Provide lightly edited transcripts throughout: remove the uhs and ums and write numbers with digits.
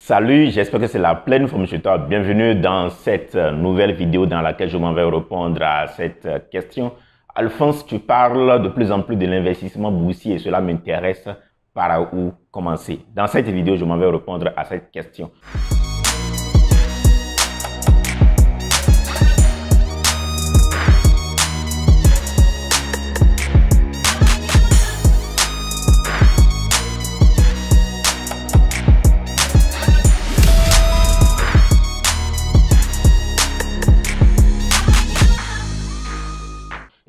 Salut, j'espère que c'est la pleine forme chez toi. Bienvenue dans cette nouvelle vidéo dans laquelle je m'en vais répondre à cette question. Alphonse, tu parles de plus en plus de l'investissement boursier et cela m'intéresse. Par où commencer? Dans cette vidéo, je m'en vais répondre à cette question.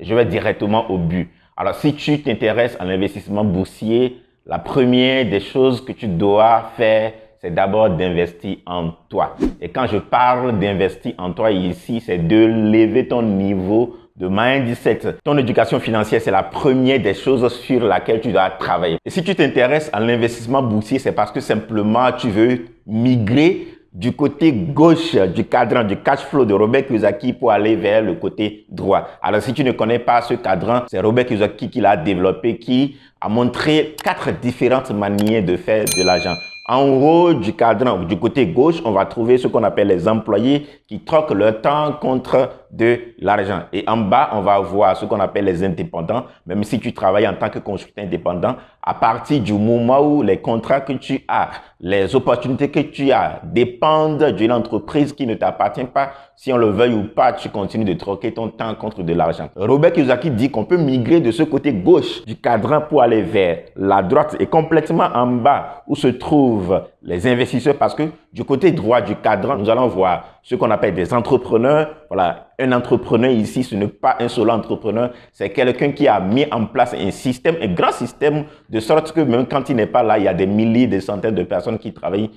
Je vais directement au but. Alors, si tu t'intéresses à l'investissement boursier, la première des choses que tu dois faire, c'est d'abord d'investir en toi. Et quand je parle d'investir en toi ici, c'est de lever ton niveau de mindset. Ton éducation financière, c'est la première des choses sur laquelle tu dois travailler. Et si tu t'intéresses à l'investissement boursier, c'est parce que simplement tu veux migrer du côté gauche du cadran du cash flow de Robert Kiyosaki pour aller vers le côté droit. Alors, si tu ne connais pas ce cadran, c'est Robert Kiyosaki qui l'a développé, qui a montré 4 différentes manières de faire de l'argent. En haut du cadran, du côté gauche, on va trouver ce qu'on appelle les employés qui troquent leur temps contre de l'argent. Et en bas, on va voir ce qu'on appelle les indépendants. Même si tu travailles en tant que consultant indépendant, à partir du moment où les contrats que tu as, les opportunités que tu as dépendent d'une entreprise qui ne t'appartient pas, si on le veuille ou pas, tu continues de troquer ton temps contre de l'argent. Robert Kiyosaki dit qu'on peut migrer de ce côté gauche du cadran pour aller vers la droite et complètement en bas où se trouvent les investisseurs, parce que du côté droit du cadran, nous allons voir ce qu'on appelle des entrepreneurs. Voilà, un entrepreneur ici, ce n'est pas un seul entrepreneur, c'est quelqu'un qui a mis en place un système, un grand système, de sorte que même quand il n'est pas là, il y a des milliers, des centaines de personnes qui travaillent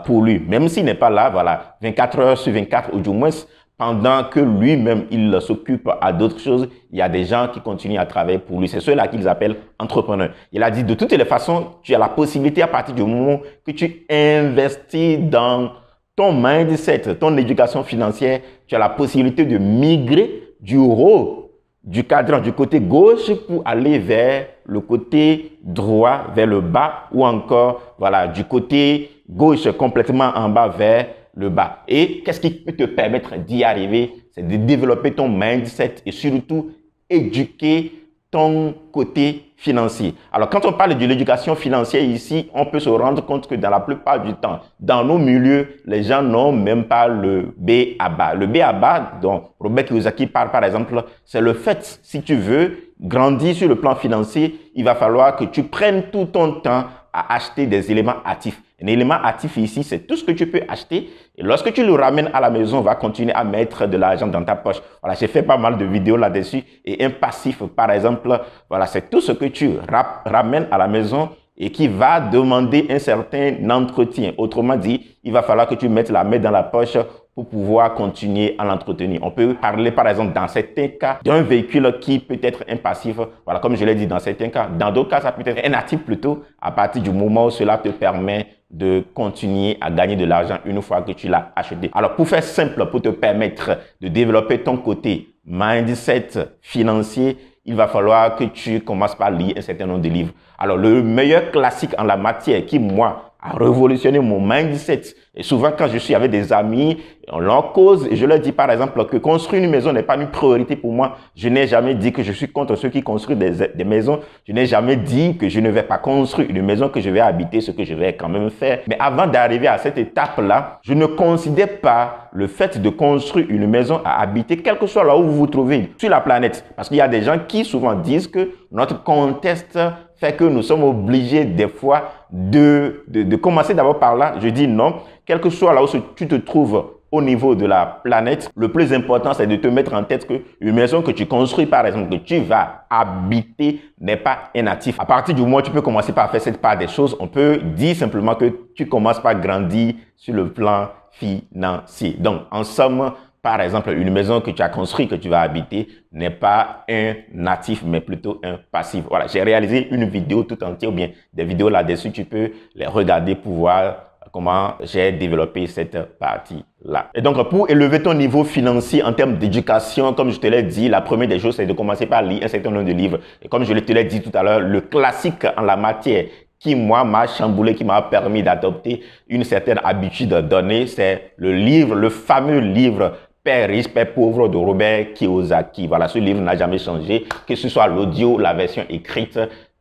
pour lui. Même s'il n'est pas là, voilà, 24 heures sur 24 ou du moins, pendant que lui-même, il s'occupe à d'autres choses, il y a des gens qui continuent à travailler pour lui. C'est ceux-là qu'ils appellent entrepreneurs. Il a dit, de toutes les façons, tu as la possibilité à partir du moment que tu investis dans ton mindset, ton éducation financière, tu as la possibilité de migrer du haut du cadran, du côté gauche pour aller vers le côté droit, vers le bas, ou encore, voilà, du côté gauche complètement en bas vers le bas. Et qu'est-ce qui peut te permettre d'y arriver? C'est de développer ton mindset et surtout éduquer ton côté financier. Alors, quand on parle de l'éducation financière ici, on peut se rendre compte que dans la plupart du temps, dans nos milieux, les gens n'ont même pas le B à bas. Le B à bas dont Robert Kiyosaki parle, par exemple, c'est le fait, si tu veux grandir sur le plan financier, il va falloir que tu prennes tout ton temps à acheter des éléments actifs. Un élément actif ici, c'est tout ce que tu peux acheter. Et lorsque tu le ramènes à la maison, on va continuer à mettre de l'argent dans ta poche. Voilà, j'ai fait pas mal de vidéos là-dessus. Et un passif, par exemple, voilà, c'est tout ce que tu ramènes à la maison et qui va demander un certain entretien. Autrement dit, il va falloir que tu mettes la main dans la poche pour pouvoir continuer à l'entretenir. On peut parler, par exemple, dans certains cas, d'un véhicule qui peut être un passif. Voilà, comme je l'ai dit, dans certains cas. Dans d'autres cas, ça peut être un actif plutôt, à partir du moment où cela te permet de continuer à gagner de l'argent une fois que tu l'as acheté. Alors, pour faire simple, pour te permettre de développer ton côté mindset financier, il va falloir que tu commences par lire un certain nombre de livres. Alors, le meilleur classique en la matière qui, moi, a révolutionné mon mindset. Et souvent, quand je suis avec des amis, on leur cause et je leur dis par exemple que construire une maison n'est pas une priorité pour moi. Je n'ai jamais dit que je suis contre ceux qui construisent des maisons. Je n'ai jamais dit que je ne vais pas construire une maison, que je vais habiter, ce que je vais quand même faire. Mais avant d'arriver à cette étape-là, je ne considère pas le fait de construire une maison à habiter, quel que soit là où vous vous trouvez sur la planète. Parce qu'il y a des gens qui souvent disent que notre contexte fait que nous sommes obligés des fois de commencer d'abord par là. Je dis non, quel que soit là où tu te trouves au niveau de la planète, le plus important, c'est de te mettre en tête qu'une maison que tu construis, par exemple, que tu vas habiter, n'est pas un actif. À partir du moment où tu peux commencer par faire cette part des choses, on peut dire simplement que tu commences par grandir sur le plan financier. Donc, en somme, par exemple, une maison que tu as construite, que tu vas habiter, n'est pas un actif, mais plutôt un passif. Voilà, j'ai réalisé une vidéo tout entière, ou bien des vidéos là-dessus, tu peux les regarder pour voir comment j'ai développé cette partie-là. Et donc, pour élever ton niveau financier en termes d'éducation, comme je te l'ai dit, la première des choses, c'est de commencer par lire un certain nombre de livres. Et comme je te l'ai dit tout à l'heure, le classique en la matière qui, moi, m'a chamboulé, qui m'a permis d'adopter une certaine habitude donnée, c'est le livre, le fameux livre Père riche, Père pauvre de Robert Kiyosaki. Voilà, ce livre n'a jamais changé, que ce soit l'audio, la version écrite.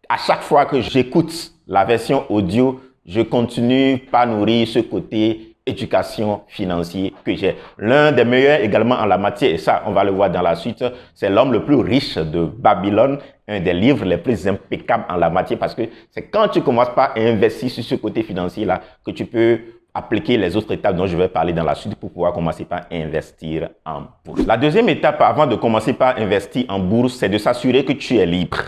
À chaque fois que j'écoute la version audio, je continue par nourrir ce côté éducation financière que j'ai. L'un des meilleurs également en la matière, et ça, on va le voir dans la suite, c'est L'homme le plus riche de Babylone, un des livres les plus impeccables en la matière parce que c'est quand tu commences par investir sur ce côté financier-là que tu peux appliquer les autres étapes dont je vais parler dans la suite pour pouvoir commencer par investir en bourse. La deuxième étape avant de commencer par investir en bourse, c'est de s'assurer que tu es libre.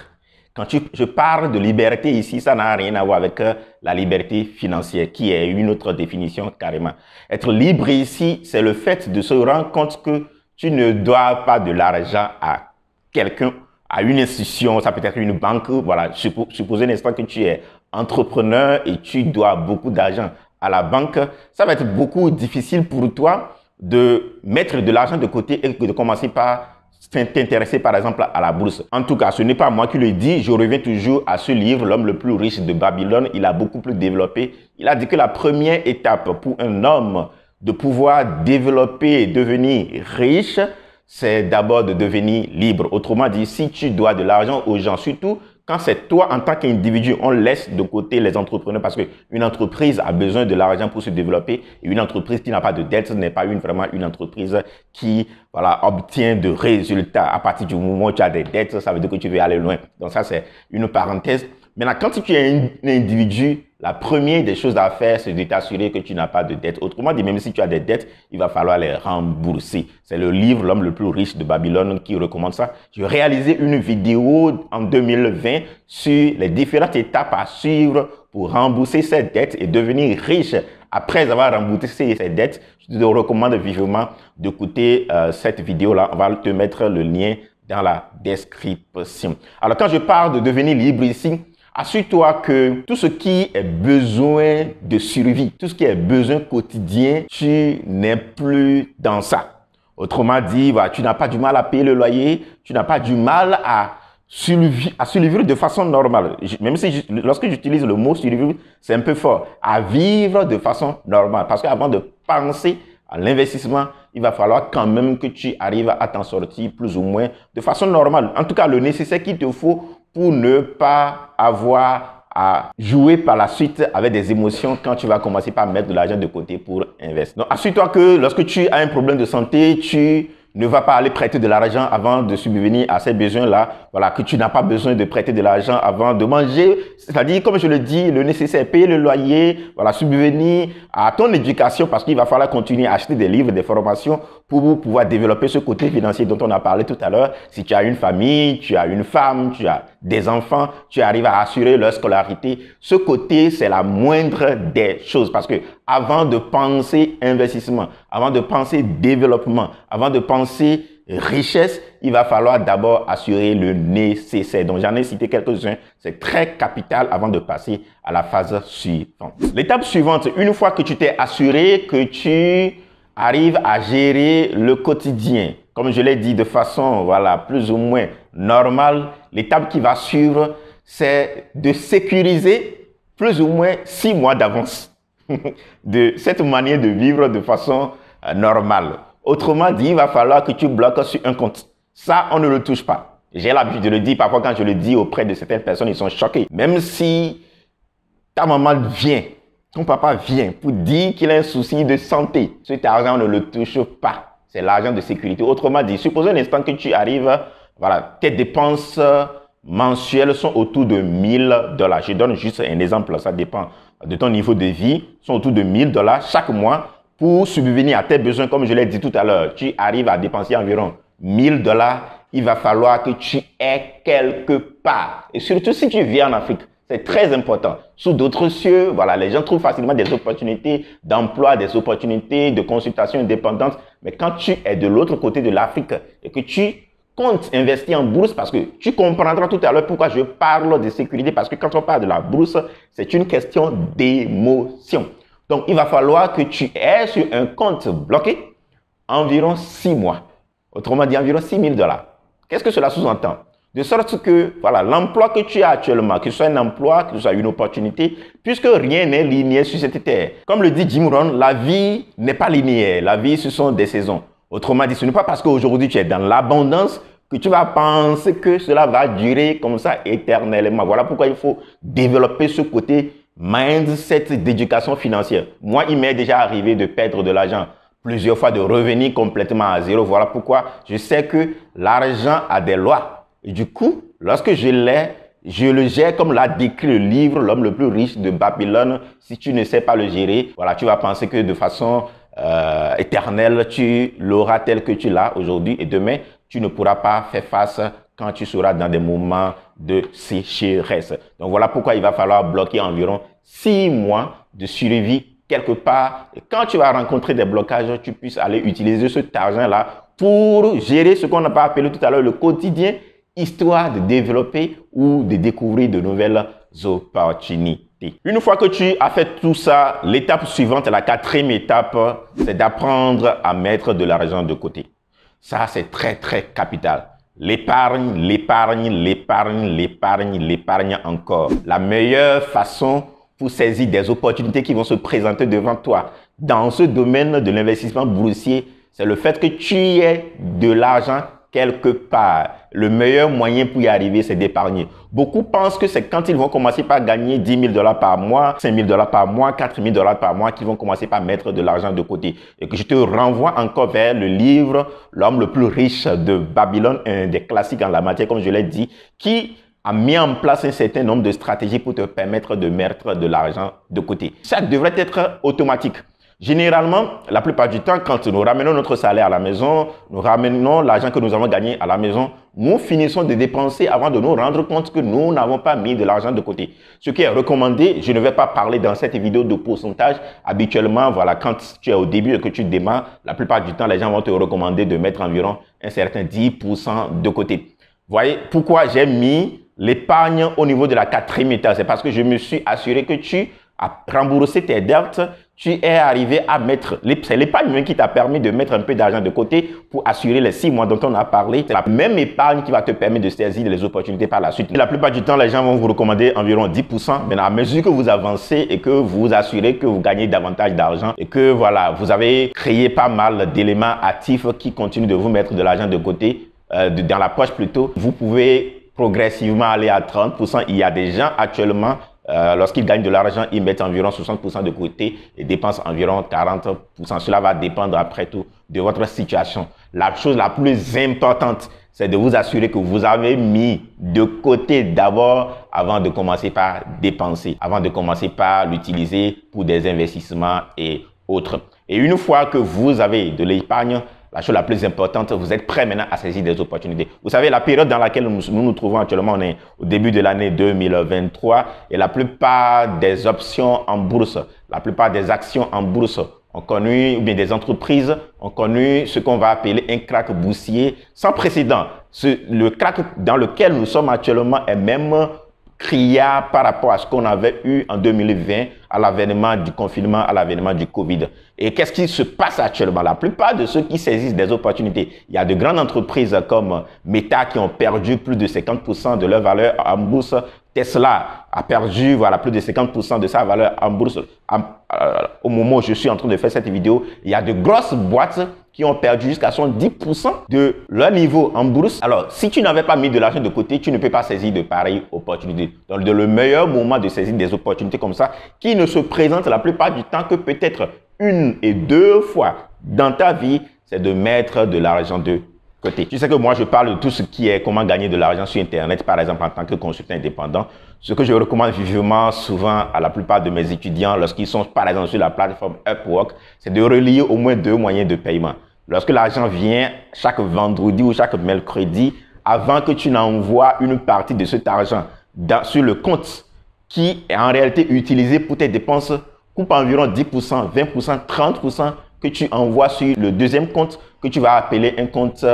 Quand je parle de liberté ici, ça n'a rien à voir avec la liberté financière, qui est une autre définition carrément. Être libre ici, c'est le fait de se rendre compte que tu ne dois pas de l'argent à quelqu'un, à une institution, ça peut être une banque. Voilà, supposez un instant que tu es entrepreneur et tu dois beaucoup d'argent à la banque. Ça va être beaucoup difficile pour toi de mettre de l'argent de côté et de commencer par t'intéresser par exemple à la bourse. En tout cas, ce n'est pas moi qui le dis, je reviens toujours à ce livre, L'homme le plus riche de Babylone. Il a beaucoup plus développé. Il a dit que la première étape pour un homme de pouvoir développer et devenir riche, c'est d'abord de devenir libre. Autrement dit, si tu dois de l'argent aux gens, surtout quand c'est toi en tant qu'individu, on laisse de côté les entrepreneurs parce qu'une entreprise a besoin de l'argent pour se développer et une entreprise qui n'a pas de dette n'est pas vraiment une entreprise qui obtient de résultats. À partir du moment où tu as des dettes, ça veut dire que tu veux aller loin. Donc ça, c'est une parenthèse. Maintenant, quand tu es un individu, la première des choses à faire, c'est de t'assurer que tu n'as pas de dettes. Autrement dit, même si tu as des dettes, il va falloir les rembourser. C'est le livre L'homme le plus riche de Babylone qui recommande ça. J'ai réalisé une vidéo en 2020 sur les différentes étapes à suivre pour rembourser ses dettes et devenir riche après avoir remboursé ses dettes. Je te recommande vivement d'écouter cette vidéo-là. On va te mettre le lien dans la description. Alors, quand je parle de devenir libre ici, assure-toi que tout ce qui est besoin de survie, tout ce qui est besoin quotidien, tu n'es plus dans ça. Autrement dit, tu n'as pas du mal à payer le loyer, tu n'as pas du mal à survivre de façon normale. Même si lorsque j'utilise le mot survivre, c'est un peu fort. À vivre de façon normale. Parce qu'avant de penser à l'investissement, il va falloir quand même que tu arrives à t'en sortir plus ou moins de façon normale. En tout cas, le nécessaire qu'il te faut pour ne pas avoir à jouer par la suite avec des émotions quand tu vas commencer par mettre de l'argent de côté pour investir. Donc, assure-toi que lorsque tu as un problème de santé, tu ne vas pas aller prêter de l'argent avant de subvenir à ces besoins-là. Voilà, que tu n'as pas besoin de prêter de l'argent avant de manger. C'est-à-dire, comme je le dis, le nécessaire, payer le loyer, voilà, subvenir à ton éducation parce qu'il va falloir continuer à acheter des livres, des formations pour pouvoir développer ce côté financier dont on a parlé tout à l'heure. Si tu as une famille, tu as une femme, tu as des enfants, tu arrives à assurer leur scolarité. Ce côté, c'est la moindre des choses parce que avant de penser investissement, avant de penser développement, avant de penser richesse, il va falloir d'abord assurer le nécessaire. Donc, j'en ai cité quelques-uns. C'est très capital avant de passer à la phase suivante. L'étape suivante, une fois que tu t'es assuré que tu arrives à gérer le quotidien, comme je l'ai dit, de façon, plus ou moins normale, l'étape qui va suivre, c'est de sécuriser plus ou moins 6 mois d'avance de cette manière de vivre de façon normale. Autrement dit, il va falloir que tu bloques sur un compte. Ça, on ne le touche pas. J'ai l'habitude de le dire. Parfois, quand je le dis auprès de certaines personnes, ils sont choqués. Même si ta maman vient, ton papa vient pour dire qu'il a un souci de santé, cet argent, on ne le touche pas. C'est l'argent de sécurité. Autrement dit, supposons un instant que tu arrives, tes dépenses mensuelles sont autour de $1000. Je donne juste un exemple, ça dépend de ton niveau de vie, sont autour de $1000 chaque mois pour subvenir à tes besoins. Comme je l'ai dit tout à l'heure, tu arrives à dépenser environ $1000, il va falloir que tu aies quelque part. Et surtout si tu vis en Afrique, c'est très important. Sous d'autres cieux, les gens trouvent facilement des opportunités d'emploi, des opportunités de consultation indépendante. Mais quand tu es de l'autre côté de l'Afrique et que tu comptes investir en bourse, parce que tu comprendras tout à l'heure pourquoi je parle de sécurité, parce que quand on parle de la bourse, c'est une question d'émotion. Donc, il va falloir que tu aies sur un compte bloqué environ 6 mois. Autrement dit, environ $6000. Qu'est-ce que cela sous-entend? De sorte que, voilà, l'emploi que tu as actuellement, que ce soit un emploi, que ce soit une opportunité, puisque rien n'est linéaire sur cette terre. Comme le dit Jim Rohn, la vie n'est pas linéaire. La vie, ce sont des saisons. Autrement dit, ce n'est pas parce qu'aujourd'hui tu es dans l'abondance que tu vas penser que cela va durer comme ça éternellement. Voilà pourquoi il faut développer ce côté mindset d'éducation financière. Moi, il m'est déjà arrivé de perdre de l'argent plusieurs fois, de revenir complètement à zéro. Voilà pourquoi je sais que l'argent a des lois. Et du coup, lorsque je le gère comme l'a décrit le livre, l'homme le plus riche de Babylone. Si tu ne sais pas le gérer, voilà, tu vas penser que de façon éternelle, tu l'auras tel que tu l'as aujourd'hui et demain, tu ne pourras pas faire face quand tu seras dans des moments de sécheresse. Donc voilà pourquoi il va falloir bloquer environ 6 mois de survie quelque part. Et quand tu vas rencontrer des blocages, tu puisses aller utiliser cet argent-là pour gérer ce qu'on n'a pas appelé tout à l'heure le quotidien, histoire de développer ou de découvrir de nouvelles opportunités. Une fois que tu as fait tout ça, l'étape suivante, la 4e étape, c'est d'apprendre à mettre de l'argent de côté. Ça, c'est très, très capital. L'épargne, l'épargne, l'épargne, l'épargne, l'épargne encore. La meilleure façon pour saisir des opportunités qui vont se présenter devant toi dans ce domaine de l'investissement boursier, c'est le fait que tu aies de l'argent quelque part. Le meilleur moyen pour y arriver, c'est d'épargner. Beaucoup pensent que c'est quand ils vont commencer par gagner 10 000 $ par mois, 5 000 $ par mois, 4 000 $ par mois qu'ils vont commencer par mettre de l'argent de côté. Et que je te renvoie encore vers le livre « L'homme le plus riche de Babylone », un des classiques en la matière, comme je l'ai dit, qui a mis en place un certain nombre de stratégies pour te permettre de mettre de l'argent de côté. Ça devrait être automatique. Généralement, la plupart du temps, quand nous ramenons notre salaire à la maison, nous ramenons l'argent que nous avons gagné à la maison, nous finissons de dépenser avant de nous rendre compte que nous n'avons pas mis de l'argent de côté. Ce qui est recommandé, je ne vais pas parler dans cette vidéo de pourcentage. Habituellement, voilà, quand tu es au début et que tu démarres, la plupart du temps, les gens vont te recommander de mettre environ un certain 10% de côté. Vous voyez pourquoi j'ai mis l'épargne au niveau de la 4e étape? C'est parce que je me suis assuré que tu as remboursé tes dettes, tu es arrivé à mettre, c'est l'épargne qui t'a permis de mettre un peu d'argent de côté pour assurer les 6 mois dont on a parlé. C'est la même épargne qui va te permettre de saisir les opportunités par la suite. Et la plupart du temps, les gens vont vous recommander environ 10%. Mais à mesure que vous avancez et que vous vous assurez que vous gagnez davantage d'argent et que voilà, vous avez créé pas mal d'éléments actifs qui continuent de vous mettre de l'argent de côté, dans la poche plutôt, vous pouvez progressivement aller à 30%. Il y a des gens actuellement, lorsqu'ils gagnent de l'argent, ils mettent environ 60% de côté et dépensent environ 40%. Cela va dépendre après tout de votre situation. La chose la plus importante, c'est de vous assurer que vous avez mis de côté d'abord avant de commencer par dépenser, avant de commencer par l'utiliser pour des investissements et autres. Et une fois que vous avez de l'épargne, la chose la plus importante, vous êtes prêt maintenant à saisir des opportunités. Vous savez, la période dans laquelle nous trouvons actuellement, on est au début de l'année 2023 et la plupart des options en bourse, la plupart des actions en bourse ont connu, ou bien des entreprises ont connu ce qu'on va appeler un crack boursier sans précédent. Le crack dans lequel nous sommes actuellement est même criard par rapport à ce qu'on avait eu en 2020 à l'avènement du confinement, à l'avènement du Covid. Et qu'est-ce qui se passe actuellement? La plupart de ceux qui saisissent des opportunités, il y a de grandes entreprises comme Meta qui ont perdu plus de 50% de leur valeur en bourse. Tesla a perdu voilà, plus de 50% de sa valeur en bourse. Au moment où je suis en train de faire cette vidéo, il y a de grosses boîtes qui ont perdu jusqu'à 70% de leur niveau en bourse. Alors, si tu n'avais pas mis de l'argent de côté, tu ne peux pas saisir de pareilles opportunités. Donc, le meilleur moment de saisir des opportunités comme ça, qui ne se présentent la plupart du temps que peut-être 1 et 2 fois dans ta vie, c'est de mettre de l'argent de côté. Tu sais que moi, je parle de tout ce qui est comment gagner de l'argent sur Internet, par exemple, en tant que consultant indépendant. Ce que je recommande vivement souvent à la plupart de mes étudiants, lorsqu'ils sont, par exemple, sur la plateforme Upwork, c'est de relier au moins 2 moyens de paiement. Lorsque l'argent vient chaque vendredi ou chaque mercredi, avant que tu n'envoies une partie de cet argent sur le compte qui est en réalité utilisé pour tes dépenses, coupe environ 10%, 20%, 30% que tu envoies sur le deuxième compte que tu vas appeler un compte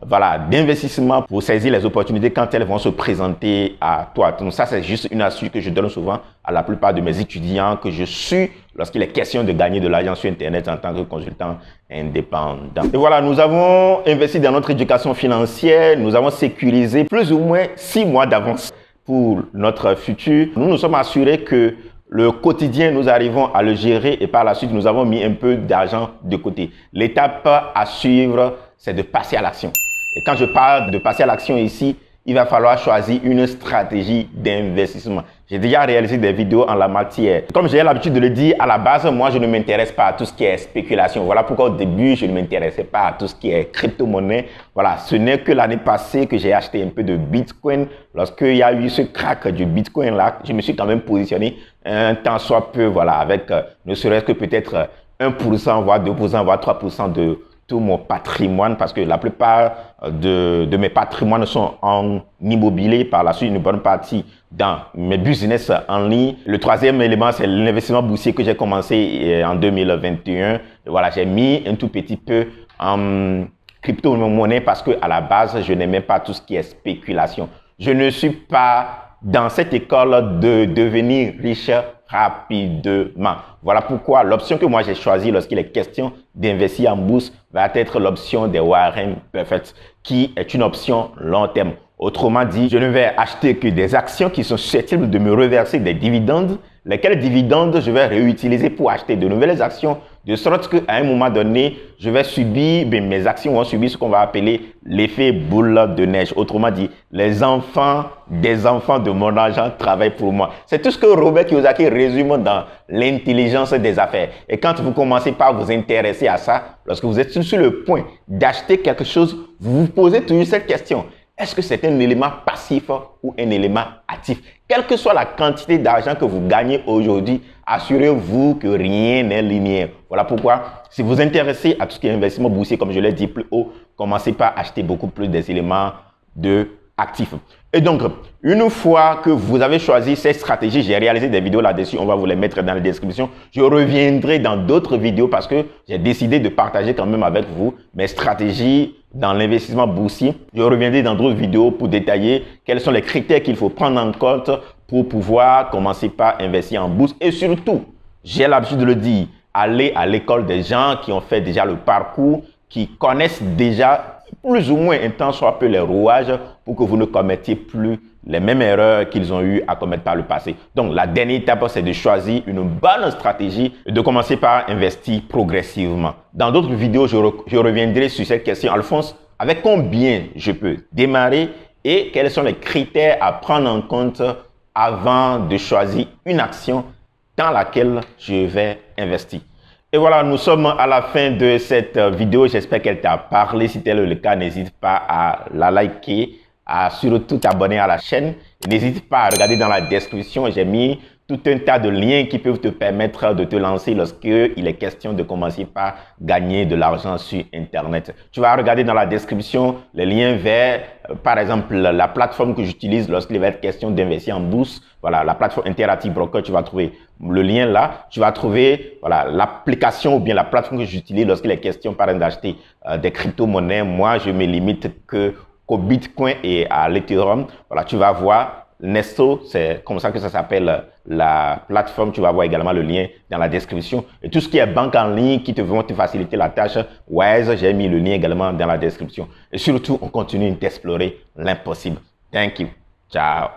voilà, d'investissement pour saisir les opportunités quand elles vont se présenter à toi. Donc ça, c'est juste une astuce que je donne souvent à la plupart de mes étudiants que je suis lorsqu'il est question de gagner de l'argent sur Internet en tant que consultant indépendant. Et voilà, nous avons investi dans notre éducation financière, nous avons sécurisé plus ou moins 6 mois d'avance pour notre futur. Nous nous sommes assurés que le quotidien, nous arrivons à le gérer et par la suite, nous avons mis un peu d'argent de côté. L'étape à suivre, c'est de passer à l'action. Et quand je parle de passer à l'action ici, il va falloir choisir une stratégie d'investissement. J'ai déjà réalisé des vidéos en la matière. Comme j'ai l'habitude de le dire, à la base, moi, je ne m'intéresse pas à tout ce qui est spéculation. Voilà pourquoi au début, je ne m'intéressais pas à tout ce qui est crypto-monnaie. Voilà, ce n'est que l'année passée que j'ai acheté un peu de Bitcoin. Lorsqu'il y a eu ce crack du Bitcoin là, je me suis quand même positionné un temps soit peu, voilà, avec ne serait-ce que peut-être 1%, voire 2%, voire 3% de tout mon patrimoine, parce que la plupart de mes patrimoines sont en immobilier, par la suite une bonne partie dans mes business en ligne. Le troisième élément, c'est l'investissement boursier que j'ai commencé en 2021. Et voilà, j'ai mis un tout petit peu en crypto-monnaie parce que à la base, je n'aimais pas tout ce qui est spéculation. Je ne suis pas dans cette école de devenir riche rapidement. Voilà pourquoi l'option que moi j'ai choisie lorsqu'il est question d'investir en bourse va être l'option des Warren Buffett, qui est une option long terme. Autrement dit, je ne vais acheter que des actions qui sont susceptibles de me reverser des dividendes, lesquels dividendes je vais réutiliser pour acheter de nouvelles actions, de sorte qu'à un moment donné, je vais subir, mes actions vont subir ce qu'on va appeler l'effet boule de neige. Autrement dit, les enfants des enfants de mon argent travaillent pour moi. C'est tout ce que Robert Kiyosaki résume dans l'intelligence des affaires. Et quand vous commencez par vous intéresser à ça, lorsque vous êtes sur le point d'acheter quelque chose, vous vous posez toujours cette question. Est-ce que c'est un élément passif ou un élément actif? Quelle que soit la quantité d'argent que vous gagnez aujourd'hui, assurez-vous que rien n'est linéaire. Voilà pourquoi, si vous vous intéressez à tout ce qui est investissement boursier, comme je l'ai dit plus haut, commencez par acheter beaucoup plus des éléments actifs. Et donc, une fois que vous avez choisi cette stratégie, j'ai réalisé des vidéos là-dessus, on va vous les mettre dans la description. Je reviendrai dans d'autres vidéos parce que j'ai décidé de partager quand même avec vous mes stratégies dans l'investissement boursier. Je reviendrai dans d'autres vidéos pour détailler quels sont les critères qu'il faut prendre en compte pour pouvoir commencer par investir en bourse. Et surtout, j'ai l'habitude de le dire, aller à l'école des gens qui ont fait déjà le parcours, qui connaissent déjà plus ou moins un temps soit peu les rouages pour que vous ne commettiez plus les mêmes erreurs qu'ils ont eu à commettre par le passé. Donc, la dernière étape, c'est de choisir une bonne stratégie et de commencer par investir progressivement. Dans d'autres vidéos, je reviendrai sur cette question. Alphonse, avec combien je peux démarrer et quels sont les critères à prendre en compte avant de choisir une action dans laquelle je vais investir? Et voilà, nous sommes à la fin de cette vidéo. J'espère qu'elle t'a parlé. Si tel est le cas, n'hésite pas à la liker, à surtout t'abonner à la chaîne. N'hésite pas à regarder dans la description. J'ai mis tout un tas de liens qui peuvent te permettre de te lancer lorsqu'il est question de commencer par gagner de l'argent sur Internet. Tu vas regarder dans la description les liens vers, par exemple, la plateforme que j'utilise lorsqu'il va être question d'investir en bourse. Voilà, la plateforme Interactive Broker, tu vas trouver le lien là. Tu vas trouver voilà, l'application ou bien la plateforme que j'utilise lorsqu'il est question, par exemple, d'acheter des crypto-monnaies. Moi, je me limite qu'au Bitcoin et à l'Ethereum. Voilà, tu vas voir. Nesto, c'est comme ça que ça s'appelle la plateforme. Tu vas voir également le lien dans la description. Et tout ce qui est banque en ligne qui vont te faciliter la tâche, Wise, j'ai mis le lien également dans la description. Et surtout, on continue d'explorer l'impossible. Thank you. Ciao.